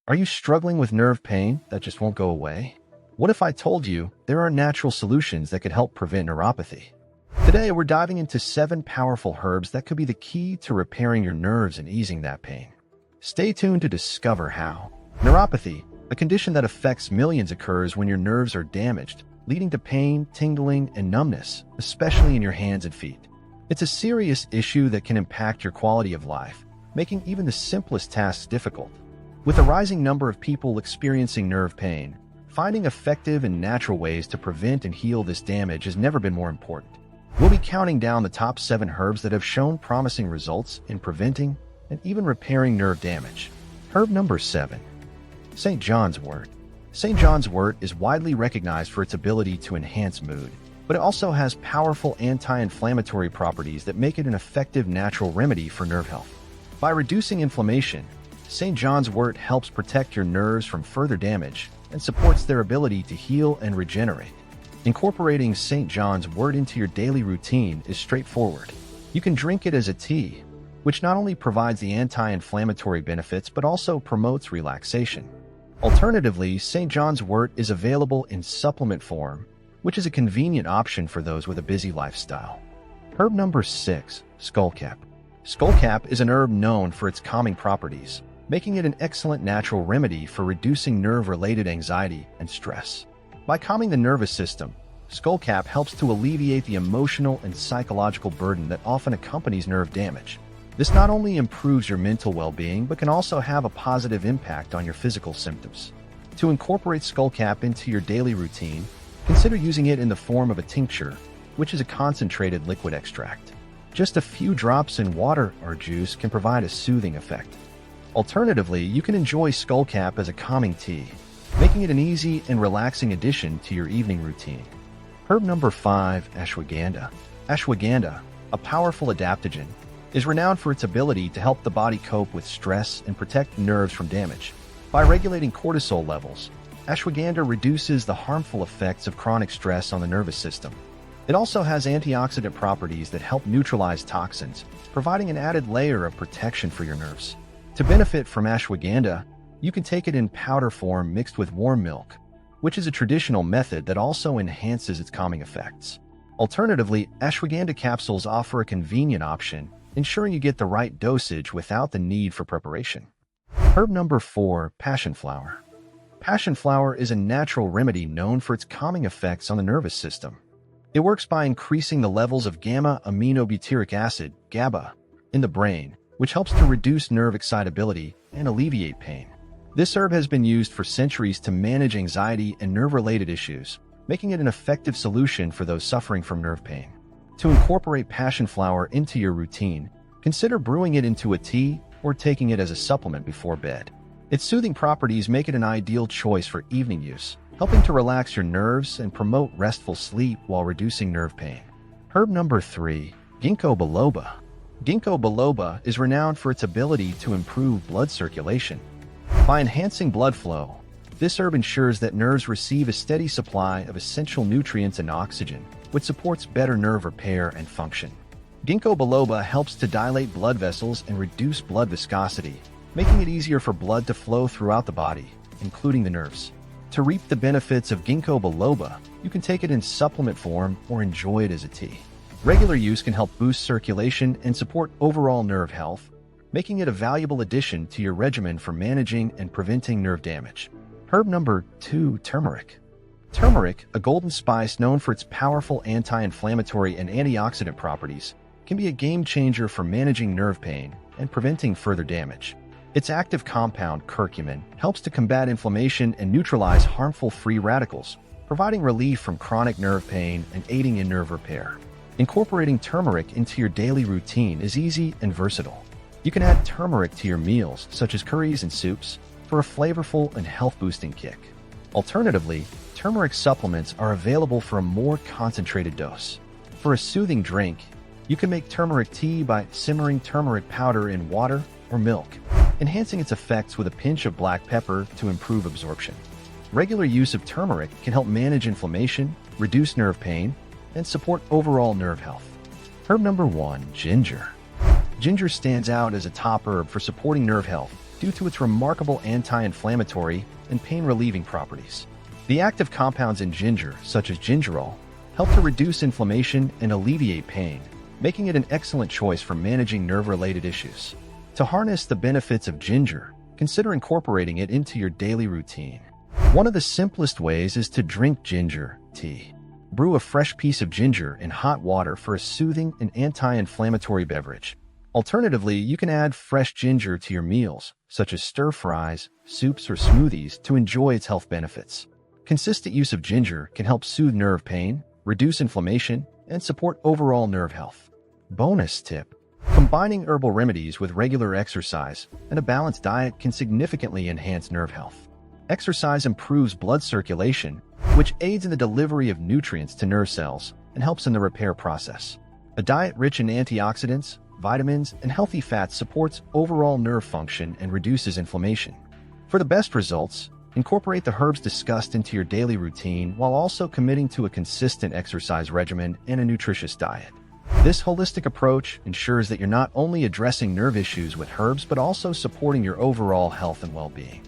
Are you struggling with nerve pain that just won't go away? What if I told you there are natural solutions that could help prevent neuropathy? Today, we're diving into 7 powerful herbs that could be the key to repairing your nerves and easing that pain. Stay tuned to discover how. Neuropathy, a condition that affects millions, occurs when your nerves are damaged, leading to pain, tingling, and numbness, especially in your hands and feet. It's a serious issue that can impact your quality of life, making even the simplest tasks difficult. With a rising number of people experiencing nerve pain, finding effective and natural ways to prevent and heal this damage has never been more important. We'll be counting down the top 7 herbs that have shown promising results in preventing and even repairing nerve damage. Herb number 7. St. John's wort. St. John's wort is widely recognized for its ability to enhance mood, but it also has powerful anti-inflammatory properties that make it an effective natural remedy for nerve health. By reducing inflammation, St. John's wort helps protect your nerves from further damage and supports their ability to heal and regenerate. Incorporating St. John's wort into your daily routine is straightforward. You can drink it as a tea, which not only provides the anti-inflammatory benefits but also promotes relaxation. Alternatively, St. John's wort is available in supplement form, which is a convenient option for those with a busy lifestyle. Herb number 6. Skullcap. Skullcap is an herb known for its calming properties, making it an excellent natural remedy for reducing nerve-related anxiety and stress. By calming the nervous system, skullcap helps to alleviate the emotional and psychological burden that often accompanies nerve damage. This not only improves your mental well-being, but can also have a positive impact on your physical symptoms. To incorporate skullcap into your daily routine, consider using it in the form of a tincture, which is a concentrated liquid extract. Just a few drops in water or juice can provide a soothing effect. Alternatively, you can enjoy skullcap as a calming tea, making it an easy and relaxing addition to your evening routine. Herb number 5. Ashwagandha. Ashwagandha, a powerful adaptogen, is renowned for its ability to help the body cope with stress and protect nerves from damage. By regulating cortisol levels, ashwagandha reduces the harmful effects of chronic stress on the nervous system. It also has antioxidant properties that help neutralize toxins, providing an added layer of protection for your nerves. To benefit from ashwagandha, you can take it in powder form mixed with warm milk, which is a traditional method that also enhances its calming effects. Alternatively, ashwagandha capsules offer a convenient option, ensuring you get the right dosage without the need for preparation. Herb number 4. Passion flower. Passion flower is a natural remedy known for its calming effects on the nervous system. It works by increasing the levels of gamma-aminobutyric acid, GABA, in the brain, which helps to reduce nerve excitability and alleviate pain. This herb has been used for centuries to manage anxiety and nerve-related issues, making it an effective solution for those suffering from nerve pain. To incorporate passion flower into your routine, consider brewing it into a tea or taking it as a supplement before bed. Its soothing properties make it an ideal choice for evening use, helping to relax your nerves and promote restful sleep while reducing nerve pain. Herb number 3. Ginkgo biloba. Ginkgo biloba is renowned for its ability to improve blood circulation. By enhancing blood flow, this herb ensures that nerves receive a steady supply of essential nutrients and oxygen, which supports better nerve repair and function. Ginkgo biloba helps to dilate blood vessels and reduce blood viscosity, making it easier for blood to flow throughout the body, including the nerves. To reap the benefits of ginkgo biloba, you can take it in supplement form or enjoy it as a tea. Regular use can help boost circulation and support overall nerve health, making it a valuable addition to your regimen for managing and preventing nerve damage. Herb number 2. Turmeric. Turmeric, a golden spice known for its powerful anti-inflammatory and antioxidant properties, can be a game-changer for managing nerve pain and preventing further damage. Its active compound, curcumin, helps to combat inflammation and neutralize harmful free radicals, providing relief from chronic nerve pain and aiding in nerve repair. Incorporating turmeric into your daily routine is easy and versatile. You can add turmeric to your meals, such as curries and soups, for a flavorful and health-boosting kick. Alternatively, turmeric supplements are available for a more concentrated dose. For a soothing drink, you can make turmeric tea by simmering turmeric powder in water or milk, enhancing its effects with a pinch of black pepper to improve absorption. Regular use of turmeric can help manage inflammation, reduce nerve pain, and support overall nerve health. Herb number 1. Ginger. Ginger stands out as a top herb for supporting nerve health due to its remarkable anti-inflammatory and pain-relieving properties. The active compounds in ginger, such as gingerol, help to reduce inflammation and alleviate pain, making it an excellent choice for managing nerve-related issues. To harness the benefits of ginger, consider incorporating it into your daily routine. One of the simplest ways is to drink ginger tea. Brew a fresh piece of ginger in hot water for a soothing and anti-inflammatory beverage. Alternatively, you can add fresh ginger to your meals, such as stir-fries, soups, or smoothies, to enjoy its health benefits. Consistent use of ginger can help soothe nerve pain, reduce inflammation, and support overall nerve health. Bonus tip: combining herbal remedies with regular exercise and a balanced diet can significantly enhance nerve health. Exercise improves blood circulation, which aids in the delivery of nutrients to nerve cells and helps in the repair process. A diet rich in antioxidants, vitamins, and healthy fats supports overall nerve function and reduces inflammation. For the best results, incorporate the herbs discussed into your daily routine while also committing to a consistent exercise regimen and a nutritious diet. This holistic approach ensures that you're not only addressing nerve issues with herbs but also supporting your overall health and well-being.